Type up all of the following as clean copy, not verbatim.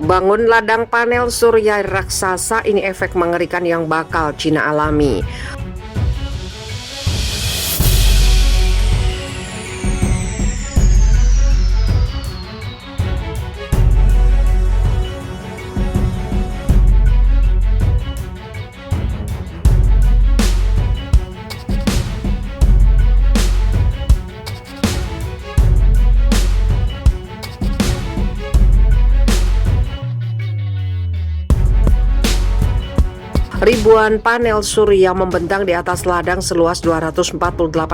Bangun ladang panel surya raksasa, ini efek mengerikan yang bakal Cina alami. Ribuan panel surya membentang di atas ladang seluas 248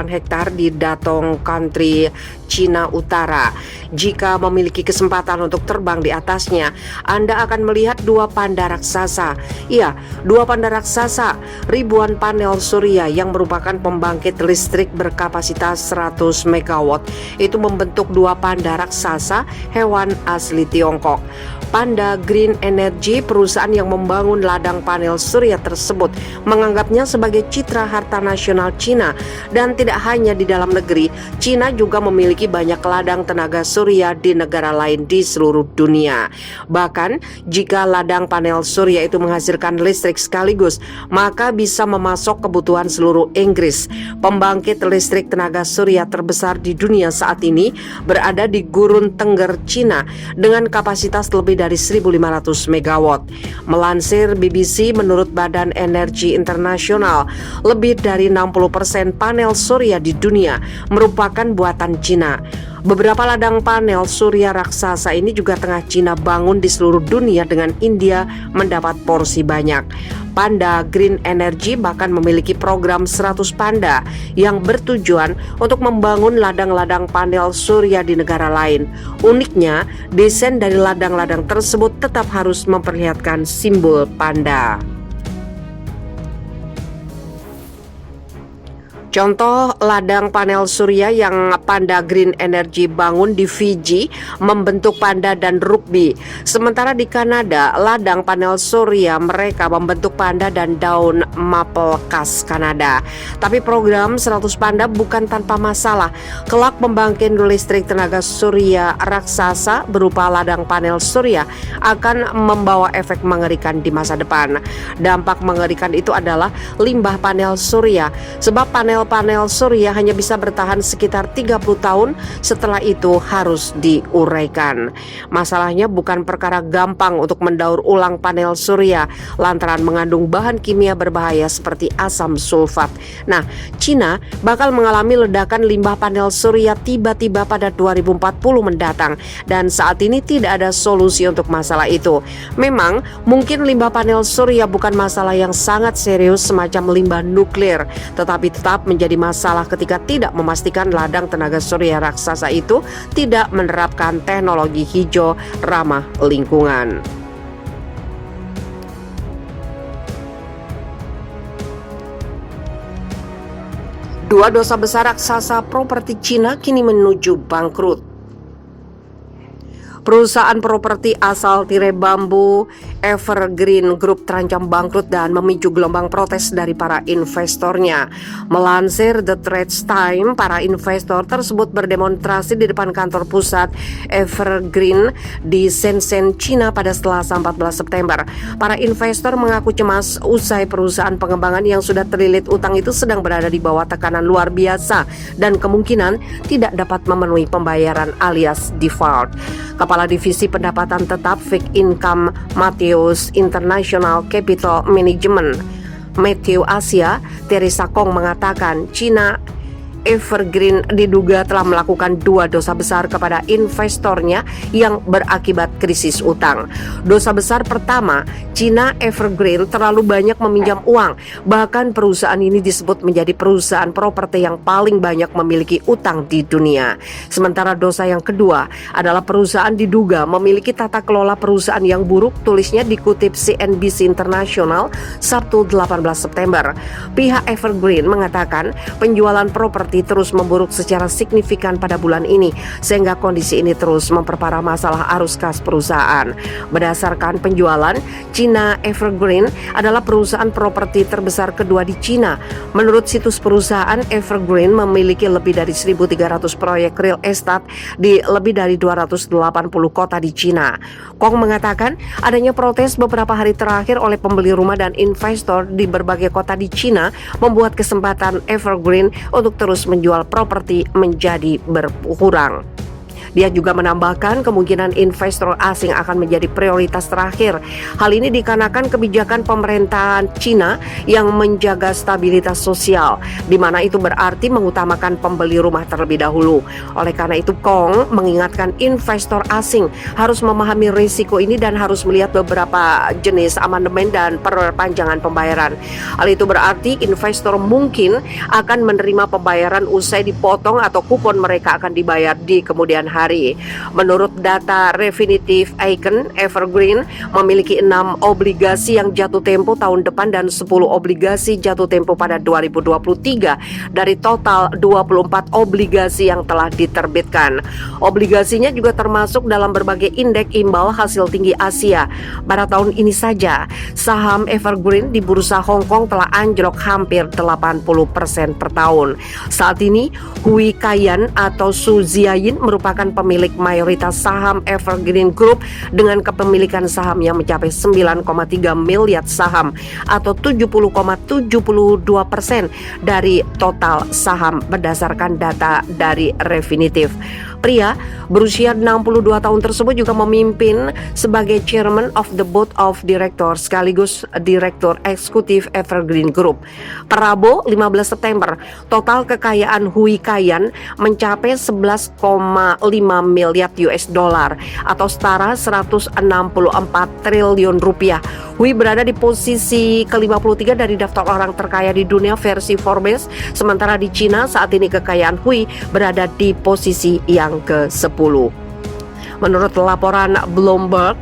hektar di Datong Country, Cina Utara. Jika memiliki kesempatan untuk terbang di atasnya, Anda akan melihat dua panda raksasa. Iya, dua panda raksasa, ribuan panel surya yang merupakan pembangkit listrik berkapasitas 100 MW. Itu membentuk dua panda raksasa, hewan asli Tiongkok. Panda Green Energy, perusahaan yang membangun ladang panel surya tersebut, menganggapnya sebagai citra harta nasional Cina. Dan tidak hanya di dalam negeri, Cina juga memiliki banyak ladang tenaga surya di negara lain di seluruh dunia. Bahkan jika ladang panel surya itu menghasilkan listrik sekaligus, maka bisa memasok kebutuhan seluruh Inggris. Pembangkit listrik tenaga surya terbesar di dunia saat ini berada di Gurun Tengger, Cina, dengan kapasitas lebih dari 1.500 MW. Melansir BBC, menurut Badan Energi Internasional, lebih dari 60% panel surya di dunia merupakan buatan Cina. Beberapa ladang panel surya raksasa ini juga tengah Cina bangun di seluruh dunia, dengan India mendapat porsi banyak. Panda Green Energy bahkan memiliki program 100 panda yang bertujuan untuk membangun ladang-ladang panel surya di negara lain. Uniknya, desain dari ladang-ladang tersebut tetap harus memperlihatkan simbol panda. Contoh ladang panel surya yang Panda Green Energy bangun di Fiji membentuk panda dan rugby. Sementara di Kanada, ladang panel surya mereka membentuk panda dan daun maple khas Kanada. Tapi program 100 panda bukan tanpa masalah. Kelak pembangkit listrik tenaga surya raksasa berupa ladang panel surya akan membawa efek mengerikan di masa depan. Dampak mengerikan itu adalah limbah panel surya, sebab panel surya hanya bisa bertahan sekitar 30 tahun, setelah itu harus diuraikan. Masalahnya bukan perkara gampang untuk mendaur ulang panel surya lantaran mengandung bahan kimia berbahaya seperti asam sulfat. Nah, Cina bakal mengalami ledakan limbah panel surya tiba-tiba pada 2040 mendatang, dan saat ini tidak ada solusi untuk masalah itu. Memang mungkin limbah panel surya bukan masalah yang sangat serius semacam limbah nuklir, tetapi tetap menjadi masalah ketika tidak memastikan ladang tenaga surya raksasa itu tidak menerapkan teknologi hijau ramah lingkungan. Dua dosa besar raksasa properti Cina kini menuju bangkrut. Perusahaan properti asal tirai bambu Evergreen Group terancam bangkrut dan memicu gelombang protes dari para investornya. Melansir The Straits Times, para investor tersebut berdemonstrasi di depan kantor pusat Evergreen di Shenzhen, Cina pada Selasa 14 September. Para investor mengaku cemas usai perusahaan pengembangan yang sudah terlilit utang itu sedang berada di bawah tekanan luar biasa dan kemungkinan tidak dapat memenuhi pembayaran alias default. Kepala Divisi Pendapatan Tetap Fixed Income Matthews International Capital Management Matthew Asia, Teresa Kong mengatakan Cina Evergreen diduga telah melakukan dua dosa besar kepada investornya yang berakibat krisis utang. Dosa besar pertama, Cina Evergreen terlalu banyak meminjam uang. Bahkan perusahaan ini disebut menjadi perusahaan properti yang paling banyak memiliki utang di dunia. Sementara dosa yang kedua adalah perusahaan diduga memiliki tata kelola perusahaan yang buruk, tulisnya dikutip CNBC International Sabtu 18 September. Pihak Evergreen mengatakan penjualan properti properti terus memburuk secara signifikan pada bulan ini, sehingga kondisi ini terus memperparah masalah arus kas perusahaan. Berdasarkan penjualan, China Evergreen adalah perusahaan properti terbesar kedua di China. Menurut situs perusahaan, Evergreen memiliki lebih dari 1.300 proyek real estate di lebih dari 280 kota di China. Kong mengatakan adanya protes beberapa hari terakhir oleh pembeli rumah dan investor di berbagai kota di China membuat kesempatan Evergreen untuk terus menjual properti menjadi berkurang. Dia juga menambahkan kemungkinan investor asing akan menjadi prioritas terakhir. Hal ini dikarenakan kebijakan pemerintahan China yang menjaga stabilitas sosial, di mana itu berarti mengutamakan pembeli rumah terlebih dahulu. Oleh karena itu, Kong mengingatkan investor asing harus memahami risiko ini dan harus melihat beberapa jenis amandemen dan perpanjangan pembayaran. Hal itu berarti investor mungkin akan menerima pembayaran usai dipotong atau kupon mereka akan dibayar di kemudian hari. Menurut data Refinitiv Icon, Evergreen memiliki 6 obligasi yang jatuh tempo tahun depan dan 10 obligasi jatuh tempo pada 2023 dari total 24 obligasi yang telah diterbitkan. Obligasinya juga termasuk dalam berbagai indeks imbal hasil tinggi Asia. Pada tahun ini saja, saham Evergreen di bursa Hong Kong telah anjlok hampir 80% per tahun. Saat ini, Hui Kaiyan atau Su Ziayin merupakan pemilik mayoritas saham Evergreen Group dengan kepemilikan saham yang mencapai 9,3 miliar saham atau 70,72% dari total saham berdasarkan data dari Refinitiv. Pria berusia 62 tahun tersebut juga memimpin sebagai Chairman of the Board of Directors sekaligus Direktur Eksekutif Evergreen Group. Per Rabu 15 September, total kekayaan Hui Kaiyan mencapai 11,5 miliar US dollar atau setara 164 triliun rupiah. Hui berada di posisi ke-53 dari daftar orang terkaya di dunia versi Forbes, sementara di China saat ini kekayaan Hui berada di posisi yang ke-10. Menurut laporan Bloomberg,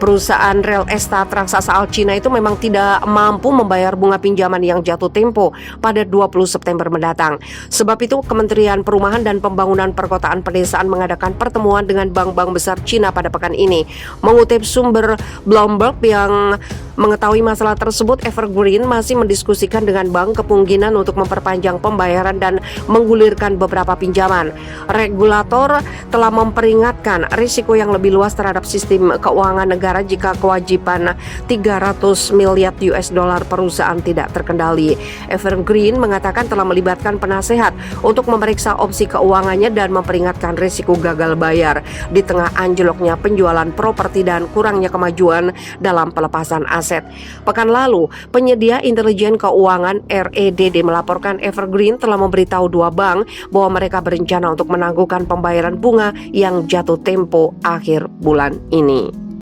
perusahaan real estate raksasa asal Cina itu memang tidak mampu membayar bunga pinjaman yang jatuh tempo pada 20 September mendatang. Sebab itu Kementerian Perumahan dan Pembangunan Perkotaan Pedesaan mengadakan pertemuan dengan bank-bank besar Cina pada pekan ini. Mengutip sumber Bloomberg yang mengetahui masalah tersebut, Evergreen masih mendiskusikan dengan bank kemungkinan untuk memperpanjang pembayaran dan menggulirkan beberapa pinjaman. Regulator telah memperingatkan risiko yang lebih luas terhadap sistem keuangan negara jika kewajiban 300 miliar US dollar perusahaan tidak terkendali. Evergreen mengatakan telah melibatkan penasehat untuk memeriksa opsi keuangannya dan memperingatkan risiko gagal bayar di tengah anjloknya penjualan properti dan kurangnya kemajuan dalam pelepasan aset. Pekan lalu, penyedia intelijen keuangan REDD melaporkan Evergreen telah memberitahu 2 bank bahwa mereka berencana untuk menangguhkan pembayaran bunga yang jatuh tempo akhir bulan ini.